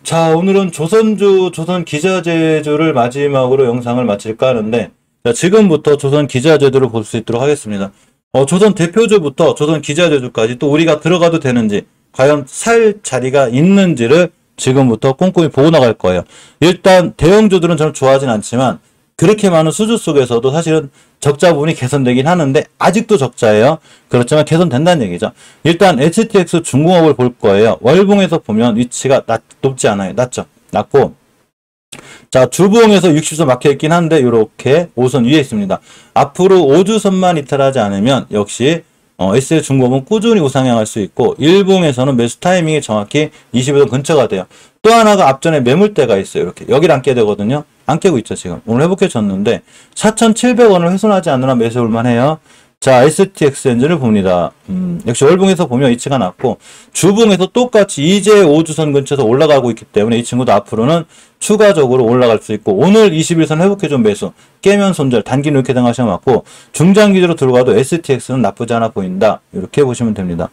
자, 오늘은 조선주, 조선기자재주를 마지막으로 영상을 마칠까 하는데, 자, 지금부터 조선기자재주를 볼 수 있도록 하겠습니다. 조선 대표주부터 조선기자재주까지 또 우리가 들어가도 되는지, 과연 살 자리가 있는지를 지금부터 꼼꼼히 보고 나갈 거예요. 일단 대형주들은 저는 좋아하진 않지만, 그렇게 많은 수주 속에서도 사실은 적자 부분이 개선되긴 하는데 아직도 적자예요. 그렇지만 개선된다는 얘기죠. 일단 HTX 중공업을 볼 거예요. 월봉에서 보면 위치가 높지 않아요. 낮죠. 낮고, 자, 주봉에서 60선 막혀 있긴 한데 이렇게 5선 위에 있습니다. 앞으로 5주선만 이탈하지 않으면 역시 SL중공업은 꾸준히 우상향할 수 있고, 일봉에서는 매수 타이밍이 정확히 20선 근처가 돼요. 또 하나가 앞전에 매물대가 있어요. 이렇게 여기를 안 깨야 되거든요. 안 깨고 있죠. 지금 오늘 회복해졌는데 4,700원을 훼손하지 않는 한 매수 올만해요. 자, STX 엔진을 봅니다. 역시 월봉에서 보면 위치가 낮고, 주봉에서 똑같이 이제 5주선 근처에서 올라가고 있기 때문에 이 친구도 앞으로는 추가적으로 올라갈 수 있고, 오늘 21선 회복해준 매수 깨면 손절, 단기 이렇게 당하시면 맞고, 중장기적으로 들어가도 STX는 나쁘지 않아 보인다. 이렇게 보시면 됩니다.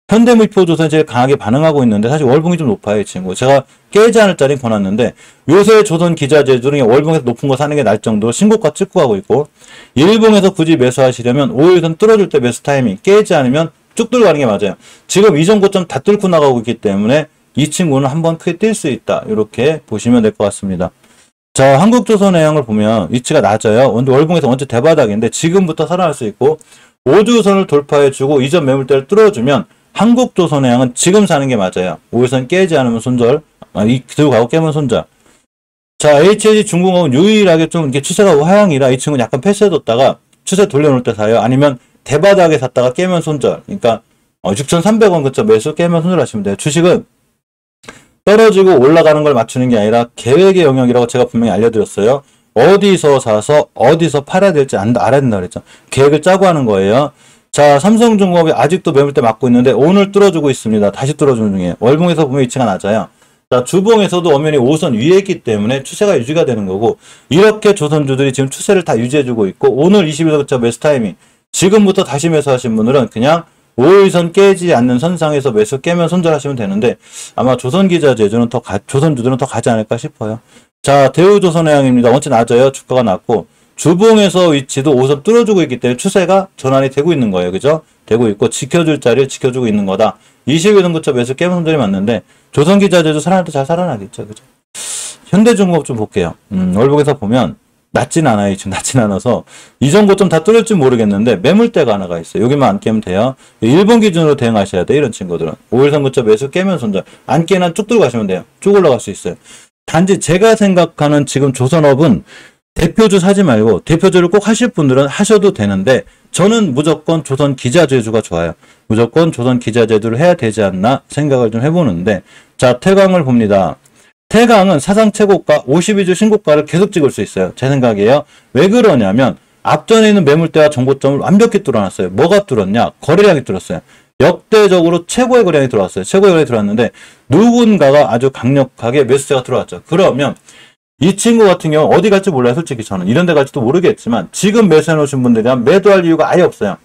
현대무이표조선이 제일 강하게 반응하고 있는데 사실 월봉이 좀 높아요. 이 친구 제가 깨지 않을 자리 권놨는데, 요새 조선기자재주는 월봉에서 높은 거 사는 게 날 정도로 신고가 찍고 가고 있고, 일봉에서 굳이 매수하시려면 5일선 뚫어줄 때 매수 타이밍, 깨지 않으면 쭉 들어가는 게 맞아요. 지금 이전 고점 다 뚫고 나가고 있기 때문에 이 친구는 한번 크게 뛸 수 있다. 이렇게 보시면 될 것 같습니다. 자, 한국조선해양을 보면 위치가 낮아요. 월봉에서 원체 대바닥인데 지금부터 살아날 수 있고, 5주선을 돌파해주고 이전 매물대를 뚫어주면 한국조선해양은 지금 사는 게 맞아요. 5일선 깨지 않으면 손절, 들고 가고 깨면 손절. 자, HG 중공업은 유일하게 좀 이렇게 추세가 하향이라 이 친구는 약간 패스해뒀다가 추세 돌려놓을 때 사요. 아니면 대바닥에 샀다가 깨면 손절. 그러니까 6,300원 근처 매수 깨면 손절하시면 돼요. 주식은 떨어지고 올라가는 걸 맞추는 게 아니라 계획의 영역이라고 제가 분명히 알려드렸어요. 어디서 사서 어디서 팔아야 될지 알아야 된다 그랬죠. 계획을 짜고 하는 거예요. 자, 삼성중공업이 아직도 매물대 맞고 있는데 오늘 뚫어주고 있습니다. 다시 뚫어주는 중이에요. 월봉에서 보면 위치가 낮아요. 자, 주봉에서도 엄연히 5선 위에 있기 때문에 추세가 유지가 되는 거고, 이렇게 조선주들이 지금 추세를 다 유지해주고 있고, 오늘 20일 그쵸 매수 타이밍, 지금부터 다시 매수하신 분들은 그냥 5일선 깨지 않는 선상에서 매수 깨면 손절하시면 되는데, 아마 조선기자재주는 조선주들은 더 가지 않을까 싶어요. 자, 대우조선해양입니다. 원체 낮아요. 주가가 낮고, 주봉에서 위치도 5선 뚫어주고 있기 때문에 추세가 전환이 되고 있는 거예요. 그죠? 되고 있고, 지켜줄 자리를 지켜주고 있는 거다. 21선 그쵸 매수 깨면 손절이 맞는데, 조선기자재도 살아날 때 잘 살아나겠죠. 그죠? 현대중공업 좀 볼게요. 월봉에서 보면 낮진 않아요. 지금 낮진 않아서 이전 고점 다 뚫을지 모르겠는데 매물대가 하나가 있어요. 여기만 안 깨면 돼요. 일본 기준으로 대응하셔야 돼. 이런 친구들은 5일선 그쵸 매수 깨면 손절, 안 깨면 쭉 들어가시면 돼요. 쭉 올라갈 수 있어요. 단지 제가 생각하는 지금 조선업은 대표주 사지 말고, 대표주를 꼭 하실 분들은 하셔도 되는데, 저는 무조건 조선기자재주가 좋아요. 무조건 조선기자재주를 해야 되지 않나 생각을 좀 해보는데, 자, 태광을 봅니다. 태광은 사상 최고가 52주 신고가를 계속 찍을 수 있어요. 제 생각이에요. 왜 그러냐면 앞전에 있는 매물대와 정고점을 완벽히 뚫어놨어요. 뭐가 뚫었냐? 거래량이 뚫었어요. 역대적으로 최고의 거래량이 들어왔어요. 최고의 거래량이 들어왔는데 누군가가 아주 강력하게 매수세가 들어왔죠. 그러면 이 친구 같은 경우 어디 갈지 몰라요. 솔직히 저는 이런 데 갈지도 모르겠지만 지금 매수해 놓으신 분들이라면 매도할 이유가 아예 없어요.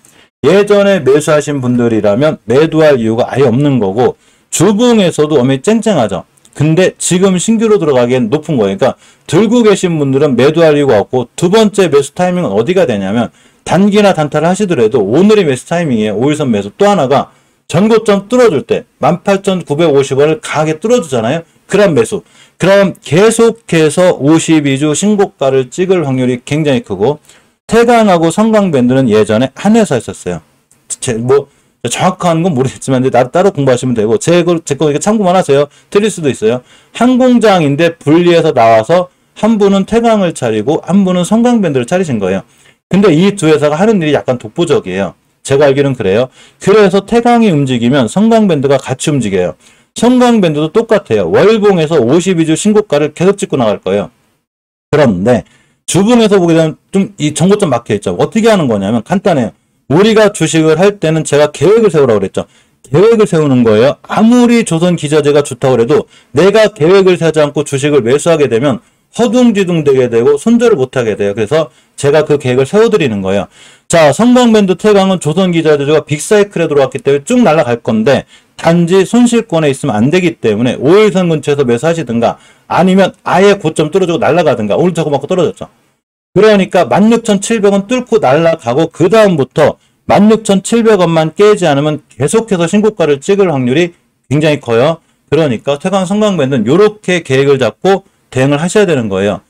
예전에 매수하신 분들이라면 매도할 이유가 아예 없는 거고, 주봉에서도 엄연히 쨍쨍하죠. 근데 지금 신규로 들어가기엔 높은 거예요. 그러니까 들고 계신 분들은 매도할 이유가 없고, 두 번째 매수 타이밍은 어디가 되냐면 단기나 단타를 하시더라도 오늘이 매수 타이밍이에요. 5일선 매수. 또 하나가 전고점 뚫어줄 때 18,950원을 강하게 뚫어주잖아요. 그럼 매수. 그럼 계속해서 52주 신고가를 찍을 확률이 굉장히 크고, 태광하고 성광밴드는 예전에 한 회사였었어요. 정확한 건 모르겠지만 이제 따로 공부하시면 되고, 제 거 이렇게 참고만 하세요. 틀릴 수도 있어요. 한 공장인데 분리해서 나와서 한 분은 태광을 차리고 한 분은 성광밴드를 차리신 거예요. 근데 이 두 회사가 하는 일이 약간 독보적이에요. 제가 알기로는 그래요. 그래서 태광이 움직이면 성광밴드가 같이 움직여요. 성광밴드도 똑같아요. 월봉에서 52주 신고가를 계속 찍고 나갈 거예요. 그런데 주봉에서 보게 되면 좀 이 정고점 막혀있죠. 어떻게 하는 거냐면 간단해요. 우리가 주식을 할 때는 제가 계획을 세우라고 그랬죠. 계획을 세우는 거예요. 아무리 조선기자재가 좋다고 해도 내가 계획을 세우지 않고 주식을 매수하게 되면 허둥지둥 되게 되고 손절을 못하게 돼요. 그래서 제가 그 계획을 세워드리는 거예요. 자, 성광밴드 태강은 조선기자재주가 빅사이클에 들어왔기 때문에 쭉 날아갈 건데 단지 손실권에 있으면 안 되기 때문에 5일선 근처에서 매수하시든가 아니면 아예 고점 뚫어주고 날아가든가. 오늘 저거 맞고 떨어졌죠. 그러니까 16,700원 뚫고 날아가고 그 다음부터 16,700원만 깨지 않으면 계속해서 신고가를 찍을 확률이 굉장히 커요. 그러니까 태강 성광밴드는 이렇게 계획을 잡고 대응을 하셔야 되는 거예요.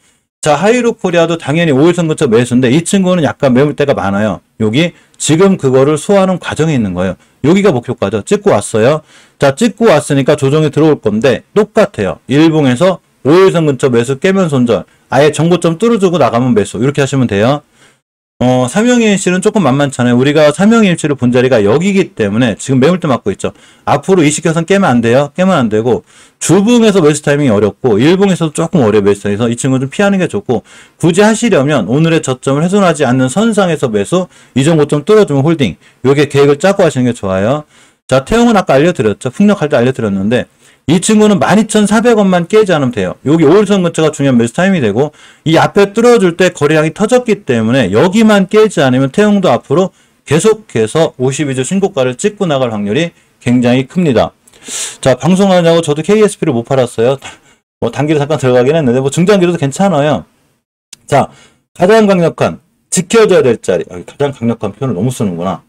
자, 하이루코리아도 당연히 5일선 근처 매수인데 이 친구는 약간 매물대가 많아요. 여기 지금 그거를 소화하는 과정에 있는 거예요. 여기가 목표가죠. 찍고 왔어요. 자, 찍고 왔으니까 조정이 들어올 건데 똑같아요. 일봉에서 5일선 근처 매수 깨면 손절. 아예 정고점 뚫어주고 나가면 매수. 이렇게 하시면 돼요. 삼형일치는 조금 만만찮아요. 우리가 삼형일치를 본 자리가 여기기 때문에 지금 매물대 맞고 있죠. 앞으로 20개선 깨면 안 돼요. 깨면 안 되고 주봉에서 매수 타이밍이 어렵고 일봉에서도 조금 어려워 매수 타이밍에서 이 친구 좀 피하는 게 좋고 굳이 하시려면 오늘의 저점을 훼손하지 않는 선상에서 매수 이전 고점 뚫어주면 홀딩. 요게 계획을 짜고 하시는 게 좋아요. 자, 태용은 아까 알려드렸죠. 풍력할 때 알려드렸는데 이 친구는 12,400원만 깨지 않으면 돼요. 여기 5일선 근처가 중요한 매수 타임이 되고 이 앞에 뚫어줄 때 거래량이 터졌기 때문에 여기만 깨지 않으면 태용도 앞으로 계속해서 52주 신고가를 찍고 나갈 확률이 굉장히 큽니다. 자, 방송하냐고 저도 KSP를 못 팔았어요. 뭐 단기로 잠깐 들어가긴 했는데 뭐 중장기로도 괜찮아요. 자, 가장 강력한 지켜줘야 될 자리. 가장 강력한 표현을 너무 쓰는구나.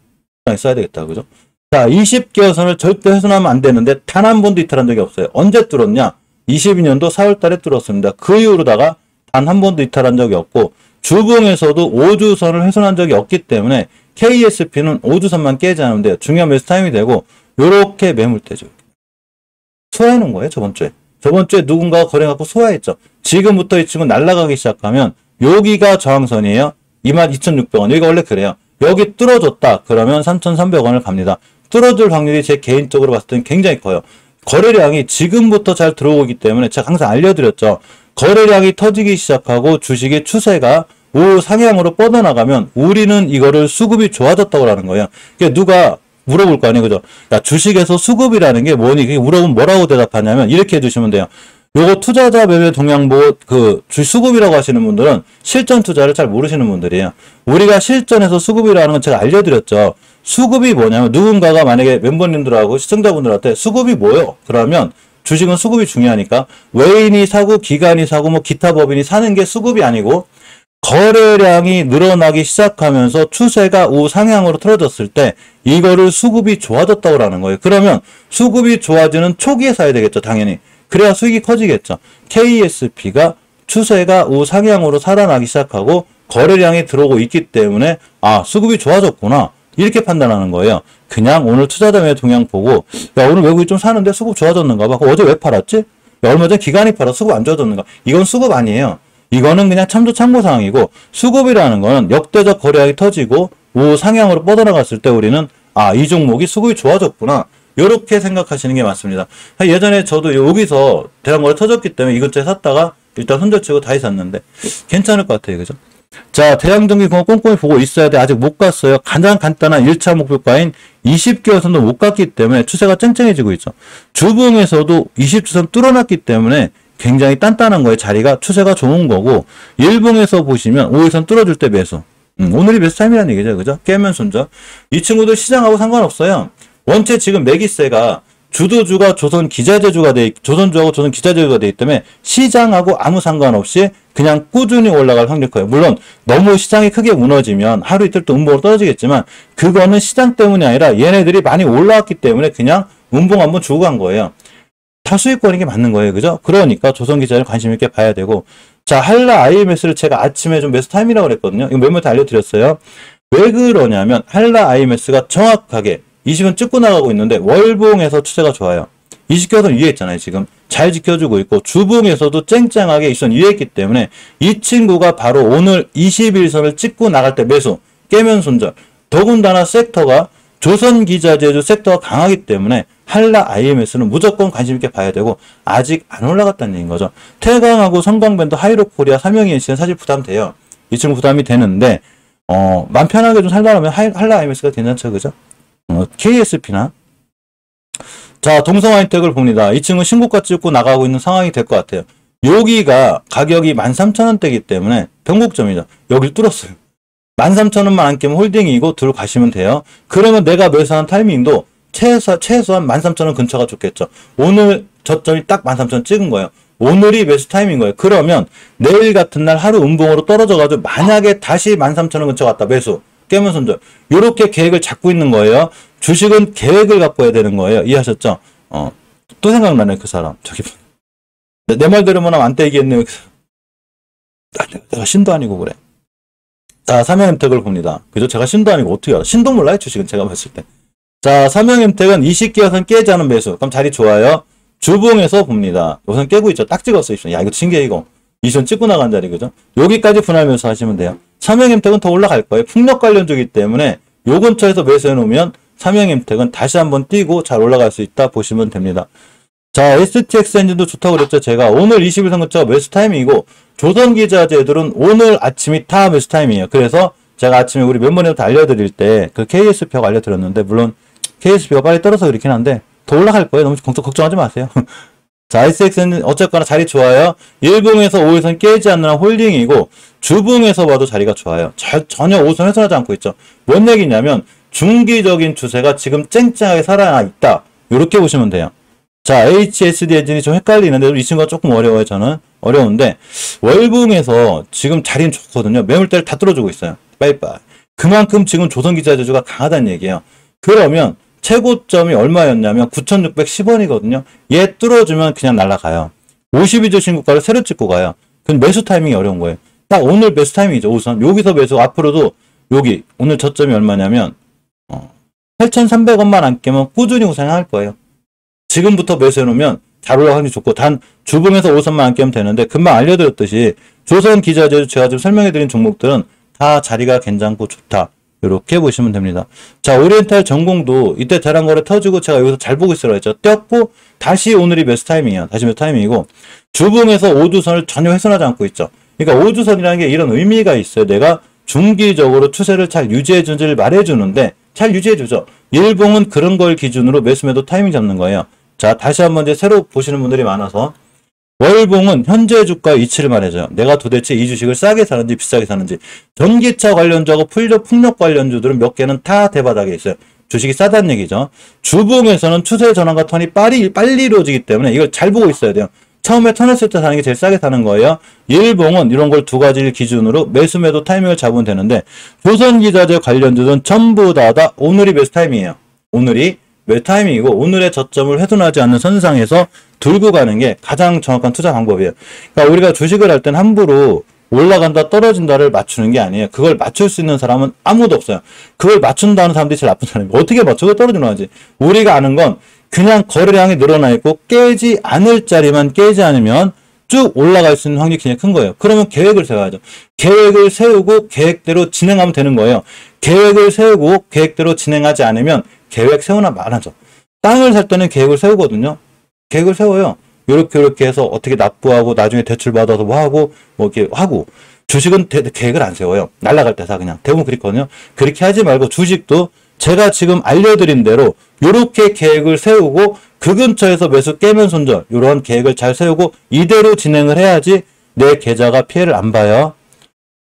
써야 되겠다. 그죠? 자, 20개선을 절대 훼손하면 안 되는데 단 한 번도 이탈한 적이 없어요. 언제 뚫었냐? 22년도 4월 달에 뚫었습니다. 그 이후로다가 단 한 번도 이탈한 적이 없고 주봉에서도 5주선을 훼손한 적이 없기 때문에 KSP는 5주선만 깨지 않으면 돼요. 중요한 매수 타임이 되고 요렇게 매물대죠. 소화해놓은 거예요. 저번 주에. 저번 주에 누군가가 거래해갖고 소화했죠. 지금부터 이 친구 날아가기 시작하면 여기가 저항선이에요. 22,600원. 여기가 원래 그래요. 여기 뚫어줬다. 그러면 3,300원을 갑니다. 뚫어줄 확률이 제 개인적으로 봤을 때는 굉장히 커요. 거래량이 지금부터 잘 들어오기 때문에 제가 항상 알려드렸죠. 거래량이 터지기 시작하고 주식의 추세가 우상향으로 뻗어나가면 우리는 이거를 수급이 좋아졌다고 하는 거예요. 그러니까 누가 물어볼 거 아니에요. 그죠? 야, 주식에서 수급이라는 게 뭐니? 그게 물어보면 뭐라고 대답하냐면 이렇게 해주시면 돼요. 요거 투자자 매매 동향 수급이라고 하시는 분들은 실전 투자를 잘 모르시는 분들이에요. 우리가 실전에서 수급이라는 건 제가 알려드렸죠. 수급이 뭐냐면 누군가가 만약에 멤버님들하고 시청자분들한테 수급이 뭐요? 그러면 주식은 수급이 중요하니까 외인이 사고 기관이 사고 뭐 기타 법인이 사는 게 수급이 아니고 거래량이 늘어나기 시작하면서 추세가 우상향으로 틀어졌을 때 이거를 수급이 좋아졌다고 하는 거예요. 그러면 수급이 좋아지는 초기에 사야 되겠죠. 당연히. 그래야 수익이 커지겠죠. KSP가 추세가 우상향으로 살아나기 시작하고 거래량이 들어오고 있기 때문에 아, 수급이 좋아졌구나. 이렇게 판단하는 거예요. 그냥 오늘 투자자 매매 동향 보고 야, 오늘 외국이 좀 사는데 수급 좋아졌는가 봐. 어제 왜 팔았지? 야, 얼마 전에 기관이 팔아 수급 안 좋아졌는가? 이건 수급 아니에요. 이거는 그냥 참고 상황이고 수급이라는 거는 역대적 거래량이 터지고 우상향으로 뻗어나갔을 때 우리는 아, 이 종목이 수급이 좋아졌구나. 이렇게 생각하시는 게 맞습니다. 예전에 저도 여기서 대량거래 터졌기 때문에 이 근처에 샀다가 일단 손절치고 다시 샀는데 괜찮을 것 같아요. 그죠? 자, 대양전기공업 꼼꼼히 보고 있어야 돼. 아직 못 갔어요. 가장 간단한 1차 목표가인 20개선도 못 갔기 때문에 추세가 쨍쨍해지고 있죠. 주봉에서도 20주선 뚫어놨기 때문에 굉장히 단단한 거예요. 자리가 추세가 좋은 거고 일봉에서 보시면 5일선 뚫어줄 때 매수. 오늘이 매수 타임이라는 얘기죠. 그죠? 깨면 손절. 이 친구들 시장하고 상관없어요. 원체 지금 매기세가 주도주가 조선주하고 조선기자재주가 돼 있기 때문에 시장하고 아무 상관없이 그냥 꾸준히 올라갈 확률이 커요. 물론 너무 시장이 크게 무너지면 하루 이틀 또 음봉으로 떨어지겠지만 그거는 시장 때문이 아니라 얘네들이 많이 올라왔기 때문에 그냥 음봉 한번 주고 간 거예요. 다 수익권인 게 맞는 거예요. 그죠? 그러니까 조선기자를 관심 있게 봐야 되고 자, 한라 IMS를 제가 아침에 좀 매수 타임이라고 그랬거든요. 이거 몇몇 알려드렸어요. 왜 그러냐면 한라 IMS가 정확하게 20은 찍고 나가고 있는데 월봉에서 추세가 좋아요. 20개선 위에 있잖아요. 지금 잘 지켜주고 있고 주봉에서도 쨍쨍하게 20선 위에 있기 때문에 이 친구가 바로 오늘 21선을 찍고 나갈 때 매수 깨면 손절. 더군다나 섹터가 조선기자재주 섹터가 강하기 때문에 한라 IMS는 무조건 관심 있게 봐야 되고 아직 안 올라갔다는 얘기인 거죠. 태강하고 성광밴드 하이로코리아 삼형이NC는 사실 부담돼요. 이 친구 부담이 되는데 맘 편하게 좀 살려면 한라 IMS가 괜찮죠. 그죠? KSP나 자, 동성하이텍을 봅니다. 이 친구 신고가 찍고 나가고 있는 상황이 될 것 같아요. 여기가 가격이 13,000원대이기 때문에 변곡점이죠. 여기를 뚫었어요. 13,000원만 안 깨면 홀딩이고 들고 가시면 돼요. 그러면 내가 매수한 타이밍도 최소한 13,000원 근처가 좋겠죠. 오늘 저점이 딱 13,000원 찍은 거예요. 오늘이 매수 타임인 거예요. 그러면 내일 같은 날 하루 음봉으로 떨어져가지고 만약에 다시 13,000원 근처 갔다 매수 깨면 손절 요렇게 계획을 잡고 있는 거예요. 주식은 계획을 갖고 해야 되는 거예요. 이해하셨죠? 또 생각나네 그 사람 저기 내 말대로만 하면 안 떼기겠네요. 내가 신도 아니고 그래. 자, 삼양엠텍을 봅니다. 그죠? 제가 신도 아니고 어떻게 알아? 신도 몰라요, 주식은 제가 봤을 때. 자, 삼양엠텍은 20기어선 깨지 않은 매수. 그럼 자리 좋아요. 주봉에서 봅니다. 우선 깨고 있죠. 딱 찍었어, 입선. 야, 이거 신기해, 이거. 이선 찍고 나간 자리, 그죠? 여기까지 분할 매수하시면 돼요. 삼양엠텍은 더 올라갈 거예요. 풍력 관련주기 때문에 요 근처에서 매수해 놓으면 삼양엠텍은 다시 한번 뛰고 잘 올라갈 수 있다 보시면 됩니다. 자, STX 엔진도 좋다고 그랬죠. 제가 오늘 20일선 근처 매수 타이밍이고 조선기자재들은 오늘 아침이 다 매수 타이밍이에요. 그래서 제가 아침에 우리 멤버님한테 알려드릴 때 그 KS표가 알려드렸는데 물론 KS표가 빨리 떨어서 그렇긴 한데 더 올라갈 거예요. 너무 걱정하지 마세요. 자, SX는 어쨌거나 자리 좋아요. 일봉에서 5일선 깨지 않는 홀딩이고 주봉에서 봐도 자리가 좋아요. 전혀 5선 훼손하지 않고 있죠. 뭔 얘기냐면 중기적인 추세가 지금 쨍쨍하게 살아있다. 이렇게 보시면 돼요. 자, HSD 엔진이 좀 헷갈리는데 이 친구가 조금 어려워요. 저는 어려운데 월봉에서 지금 자리는 좋거든요. 매물대를 다 뚫어주고 있어요. 빠이빠이. 그만큼 지금 조선기자재주가 강하다는 얘기예요. 그러면 최고점이 얼마였냐면 9,610원이거든요. 얘 뚫어주면 그냥 날아가요. 52주 신고가를 새로 찍고 가요. 그럼 매수 타이밍이 어려운 거예요. 딱 오늘 매수 타이밍이죠. 우선 여기서 매수 앞으로도 여기 오늘 저점이 얼마냐면 8,300원만 안 깨면 꾸준히 우상할 거예요. 지금부터 매수해놓으면 잘 올라가기 좋고 단 주봉에서 5선만 안 깨면 되는데 금방 알려드렸듯이 조선기자재주 제가 지금 설명해드린 종목들은 다 자리가 괜찮고 좋다. 이렇게 보시면 됩니다. 자, 오리엔탈 전공도 이때 대란거래 터지고 제가 여기서 잘 보고 있으라 했죠. 떼었고 다시 오늘이 매수 타이밍이에요. 다시 매수 타이밍이고 주봉에서 5주선을 전혀 훼손하지 않고 있죠. 그러니까 5주선이라는 게 이런 의미가 있어요. 내가 중기적으로 추세를 잘 유지해준지를 말해주는데 잘 유지해주죠. 일봉은 그런 걸 기준으로 매수매도 타이밍 잡는 거예요. 자, 다시 한번 이제 새로 보시는 분들이 많아서 월봉은 현재 주가의 이치를 말해줘요. 내가 도대체 이 주식을 싸게 사는지 비싸게 사는지. 전기차 관련주하고 풍력 관련주들은 몇 개는 다 대바닥에 있어요. 주식이 싸다는 얘기죠. 주봉에서는 추세 전환과 턴이 빨리 이루어지기 때문에 이걸 잘 보고 있어야 돼요. 처음에 턴했을 때 사는 게 제일 싸게 사는 거예요. 일봉은 이런 걸 두 가지를 기준으로 매수매도 타이밍을 잡으면 되는데 조선기자재 관련주는 전부 다 오늘이 매수 타이밍이에요. 오늘이 매수 타이밍이고 오늘의 저점을 훼손하지 않는 선상에서 들고 가는 게 가장 정확한 투자 방법이에요. 그러니까 우리가 주식을 할 땐 함부로 올라간다 떨어진다를 맞추는 게 아니에요. 그걸 맞출 수 있는 사람은 아무도 없어요. 그걸 맞춘다는 사람들이 제일 나쁜 사람이에요. 어떻게 맞추고 떨어지는 거지? 우리가 아는 건 그냥 거래량이 늘어나 있고 깨지 않을 자리만 깨지 않으면 쭉 올라갈 수 있는 확률이 굉장히 큰 거예요. 그러면 계획을 세워야죠. 계획을 세우고 계획대로 진행하면 되는 거예요. 계획을 세우고 계획대로 진행하지 않으면 계획 세우나 말하죠. 땅을 살 때는 계획을 세우거든요. 계획을 세워요. 요렇게 해서 어떻게 납부하고 나중에 대출 받아서 뭐 하고 뭐 이렇게 하고 주식은 계획을 안 세워요. 날라갈 때 사 그냥 대부분 그렇거든요. 그렇게 하지 말고 주식도 제가 지금 알려드린 대로 요렇게 계획을 세우고 그 근처에서 매수 깨면 손절 요런 계획을 잘 세우고 이대로 진행을 해야지 내 계좌가 피해를 안 봐요.